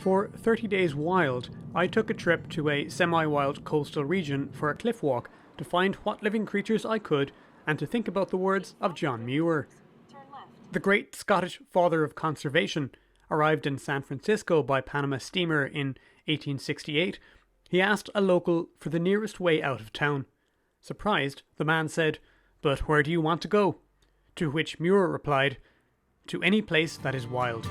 For 30 Days Wild, I took a trip to a semi-wild coastal region for a cliff walk to find what living creatures I could and to think about the words of John Muir. The great Scottish father of conservation arrived in San Francisco by Panama steamer in 1868. He asked a local for the nearest way out of town. Surprised, the man said, "But where do you want to go?" To which Muir replied, "To any place that is wild."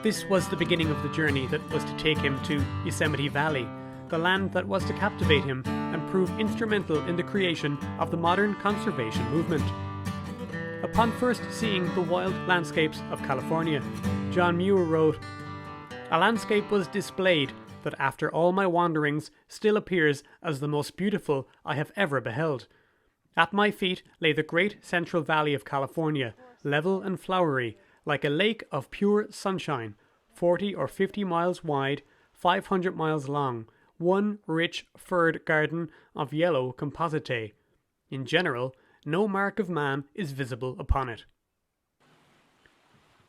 This was the beginning of the journey that was to take him to Yosemite Valley, the land that was to captivate him and prove instrumental in the creation of the modern conservation movement. Upon first seeing the wild landscapes of California, John Muir wrote, "A landscape was displayed that after all my wanderings still appears as the most beautiful I have ever beheld. At my feet lay the great Central Valley of California, level and flowery, like a lake of pure sunshine, 40 or 50 miles wide, 500 miles long, one rich furred garden of yellow compositae. In general, no mark of man is visible upon it."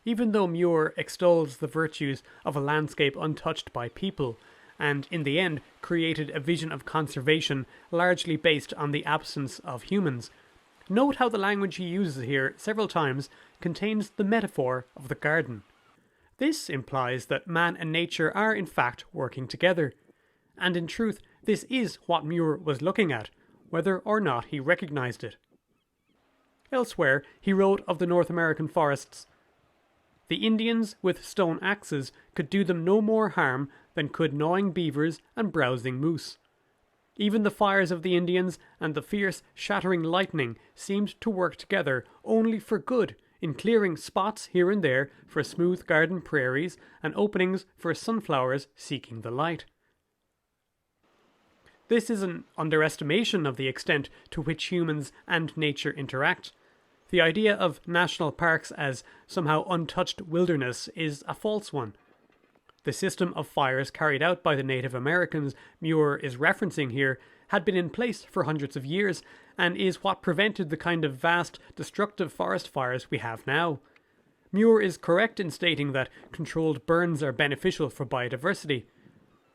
Even though Muir extols the virtues of a landscape untouched by people, and in the end created a vision of conservation largely based on the absence of humans, note how the language he uses here several times contains the metaphor of the garden. This implies that man and nature are in fact working together. And in truth, this is what Muir was looking at, whether or not he recognized it. Elsewhere, he wrote of the North American forests, "The Indians with stone axes could do them no more harm than could gnawing beavers and browsing moose. Even the fires of the Indians and the fierce shattering lightning seemed to work together only for good in clearing spots here and there for smooth garden prairies and openings for sunflowers seeking the light." This is an underestimation of the extent to which humans and nature interact. The idea of national parks as somehow untouched wilderness is a false one. The system of fires carried out by the Native Americans Muir is referencing here had been in place for hundreds of years and is what prevented the kind of vast, destructive forest fires we have now. Muir is correct in stating that controlled burns are beneficial for biodiversity.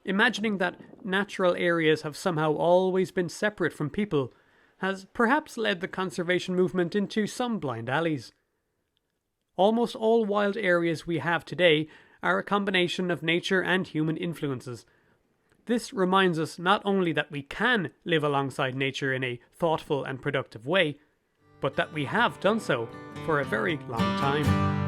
Imagining that natural areas have somehow always been separate from people has perhaps led the conservation movement into some blind alleys. Almost all wild areas we have today are a combination of nature and human influences. This reminds us not only that we can live alongside nature in a thoughtful and productive way, but that we have done so for a very long time.